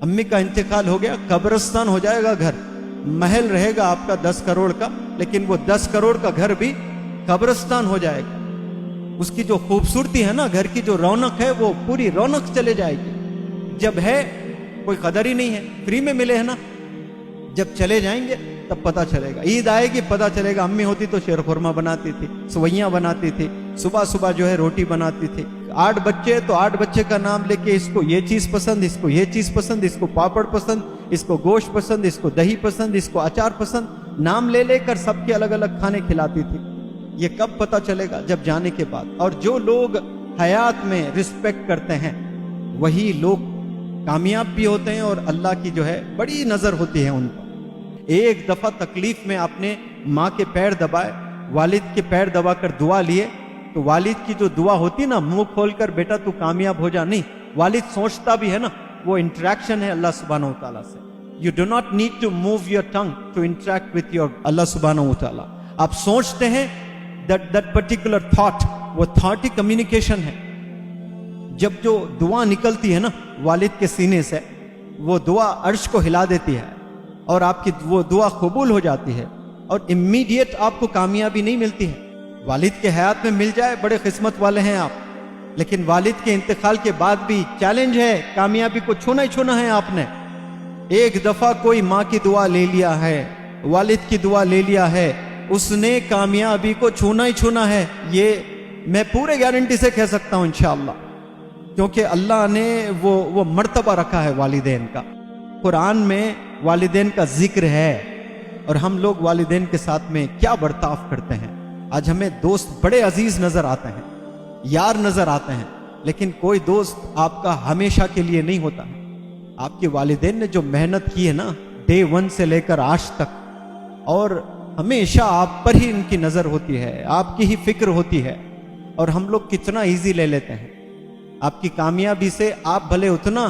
امی کا انتقال ہو گیا، قبرستان ہو جائے گا گھر، محل رہے گا آپ کا 10 کروڑ کا، لیکن وہ 10 کروڑ کا گھر بھی قبرستان ہو جائے گا۔ اس کی جو خوبصورتی ہے نا، گھر کی جو رونق ہے، وہ پوری رونق چلے جائے گی۔ جب ہے کوئی قدر ہی نہیں ہے، فری میں ملے ہے نا، جب چلے جائیں گے تب پتہ چلے گا۔ عید آئے گی پتہ چلے گا۔ امی ہوتی تو شیر خورما بناتی تھی، سوئیاں بناتی تھی، صبح صبح جو ہے روٹی بناتی تھی۔ 8 بچے تو 8 بچے کا نام لے کے، اس کو یہ چیز پسند، اس کو یہ چیز پسند، اس کو پاپڑ پسند، اس کو گوشت پسند، اس کو دہی پسند، اس کو اچار پسند، نام لے لے کر سب کے الگ الگ کھانے کھلاتی تھی۔ یہ کب پتہ چلے گا؟ جب جانے کے بعد۔ اور جو لوگ حیات میں رسپیکٹ کرتے ہیں وہی لوگ کامیاب بھی ہوتے ہیں، اور اللہ کی جو ہے بڑی نظر ہوتی ہے ان پر۔ ایک دفعہ تکلیف میں آپ نے ماں کے پیر دبائے، والد کے پیر دبا کر دعا لیے، تو والد کی جو دعا ہوتی نا، منہ کھول کر بیٹا تو کامیاب ہو جا، نہیں، والد سوچتا بھی ہے نا، وہ انٹریکشن ہے اللہ سبحانہ و تعالیٰ سے۔ You do not need to move your tongue to interact with your اللہ سبحانہ و تعالیٰ۔ آپ سوچتے ہیں that particular thought، وہ تھاٹ ہی کمیونیکیشن ہے۔ جب جو دعا نکلتی ہے نا والد کے سینے سے، وہ دعا عرش کو ہلا دیتی ہے، اور آپ کی وہ دعا قبول ہو جاتی ہے، اور امیڈیٹ آپ کو کامیابی نہیں ملتی ہے۔ والد کے حیات میں مل جائے بڑے قسمت والے ہیں آپ، لیکن والد کے انتقال کے بعد بھی چیلنج ہے، کامیابی کو چھونا ہی چھونا ہے آپ نے۔ ایک دفعہ کوئی ماں کی دعا لے لیا ہے، والد کی دعا لے لیا ہے، اس نے کامیابی کو چھونا ہی چھونا ہے، یہ میں پورے گارنٹی سے کہہ سکتا ہوں انشاءاللہ، کیونکہ اللہ نے وہ مرتبہ رکھا ہے والدین کا۔ قرآن میں والدین کا ذکر ہے، اور ہم لوگ والدین کے ساتھ میں کیا برتاؤ کرتے ہیں۔ آج ہمیں دوست بڑے عزیز نظر آتے ہیں، یار نظر آتے ہیں، لیکن کوئی دوست آپ کا ہمیشہ کے لیے نہیں ہوتا ہے۔ آپ کے والدین نے جو محنت کی ہے نا ڈے 1 سے لے کر آج تک، اور ہمیشہ آپ پر ہی ان کی نظر ہوتی ہے، آپ کی ہی فکر ہوتی ہے، اور ہم لوگ کتنا ایزی لے لیتے ہیں۔ آپ کی کامیابی سے آپ بھلے اتنا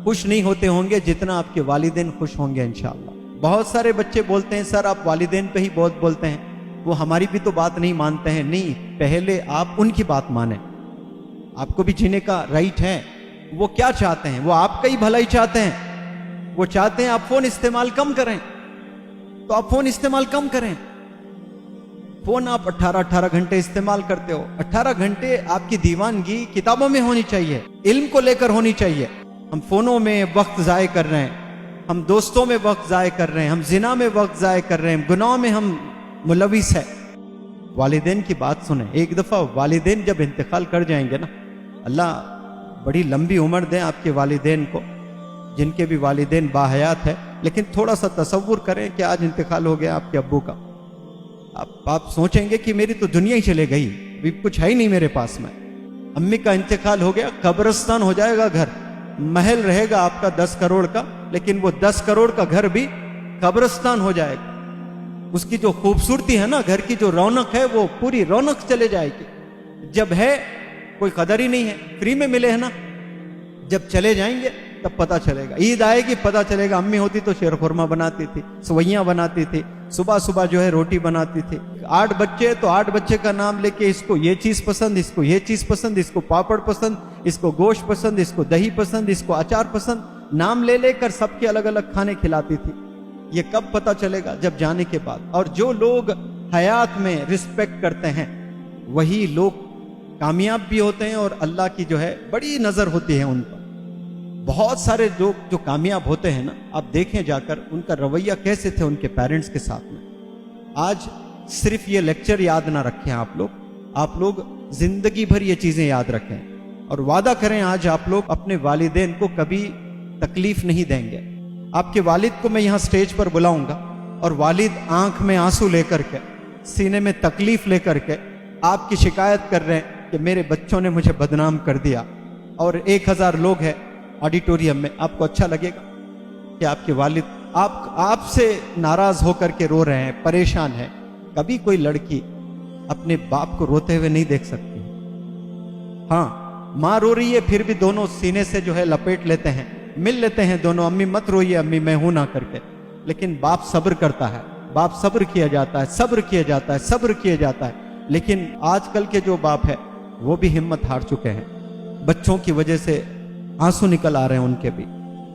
خوش نہیں ہوتے ہوں گے جتنا آپ کے والدین خوش ہوں گے انشاءاللہ۔ بہت سارے بچے بولتے ہیں سر آپ والدین پہ ہی بہت بولتے ہیں، وہ ہماری بھی تو بات نہیں مانتے ہیں۔ نہیں، پہلے آپ ان کی بات مانیں، آپ کو بھی جینے کا رائٹ ہے۔ وہ کیا چاہتے ہیں؟ وہ آپ کا ہی بھلائی چاہتے ہیں۔ وہ چاہتے ہیں آپ فون استعمال کم کریں، تو آپ فون استعمال کم کریں۔ فون آپ 18 گھنٹے استعمال کرتے ہو، 18 گھنٹے آپ کی دیوانگی کتابوں میں ہونی چاہیے، علم کو لے کر ہونی چاہیے۔ ہم فونوں میں وقت ضائع کر رہے ہیں، ہم دوستوں میں وقت ضائع کر رہے ہیں، ہم زنا میں وقت ضائع کر رہے ہیں، گناہوں میں ہم ملوث ہیں۔ والدین کی بات سنیں۔ ایک دفعہ والدین جب انتقال کر جائیں گے نا، اللہ بڑی لمبی عمر دیں آپ کے والدین کو، جن کے بھی والدین باحیات ہے، لیکن تھوڑا سا تصور کریں کہ آج انتقال ہو گیا آپ کے ابو کا، آپ سوچیں گے کہ میری تو دنیا ہی چلے گئی، ابھی کچھ ہے ہی نہیں میرے پاس میں۔ امی کا انتقال ہو گیا، قبرستان ہو جائے گا گھر، محل رہے گا آپ کا 10 کروڑ کا، لیکن وہ 10 کروڑ کا گھر بھی قبرستان ہو جائے گا۔ اس کی جو خوبصورتی ہے نا، گھر کی جو رونق ہے، وہ پوری رونق چلے جائے گی۔ جب ہے کوئی قدر ہی نہیں ہے، فری میں ملے ہے نا، جب چلے جائیں گے تب پتہ چلے گا۔ عید آئے گی پتہ چلے گا۔ امی ہوتی تو شیر خورما بناتی تھی، سوئیاں بناتی تھی، صبح صبح جو ہے روٹی بناتی تھی۔ 8 بچے تو 8 بچے کا نام لے کے، اس کو یہ چیز پسند، اس کو یہ چیز پسند، اس کو پاپڑ پسند، اس کو گوشت پسند، اس کو دہی پسند، اس کو اچار پسند، نام لے لے کر سب کے الگ الگ کھانے کھلاتی تھی۔ یہ کب پتہ چلے گا؟ جب جانے کے بعد۔ اور جو لوگ حیات میں رسپیکٹ کرتے ہیں وہی لوگ کامیاب بھی ہوتے ہیں، اور اللہ کی جو ہے بڑی نظر ہوتی ہے ان پر۔ بہت سارے لوگ جو کامیاب ہوتے ہیں نا، آپ دیکھیں جا کر ان کا رویہ کیسے تھے ان کے پیرنٹس کے ساتھ میں۔ آج صرف یہ لیکچر یاد نہ رکھیں آپ لوگ زندگی بھر یہ چیزیں یاد رکھیں، اور وعدہ کریں آج آپ لوگ اپنے والدین کو کبھی تکلیف نہیں دیں گے۔ آپ کے والد کو میں یہاں سٹیج پر بلاؤں گا، اور والد آنکھ میں آنسو لے کر کے، سینے میں تکلیف لے کر کے آپ کی شکایت کر رہے ہیں کہ میرے بچوں نے مجھے بدنام کر دیا، اور 1000 لوگ ہیں آڈیٹوریم میں۔ آپ کو اچھا لگے گا کہ آپ کے والد آپ سے ناراض ہو کر کے رو رہے ہیں، پریشان ہیں؟ کبھی کوئی لڑکی اپنے باپ کو روتے ہوئے نہیں دیکھ سکتی۔ ہاں، ماں رو رہی ہے پھر بھی دونوں سینے سے جو ہے لپیٹ لیتے ہیں، مل لیتے ہیں دونوں، امی مت روئیے، امی میں ہوں نہ کر کے۔ لیکن باپ صبر کرتا ہے، باپ صبر کیا جاتا ہے، صبر کیا جاتا ہے، صبر کیا جاتا ہے۔ لیکن آج کل کے جو باپ ہے وہ بھی ہمت ہار چکے ہیں، بچوں کی وجہ سے آنسو نکل آ رہے ہیں ان کے بھی۔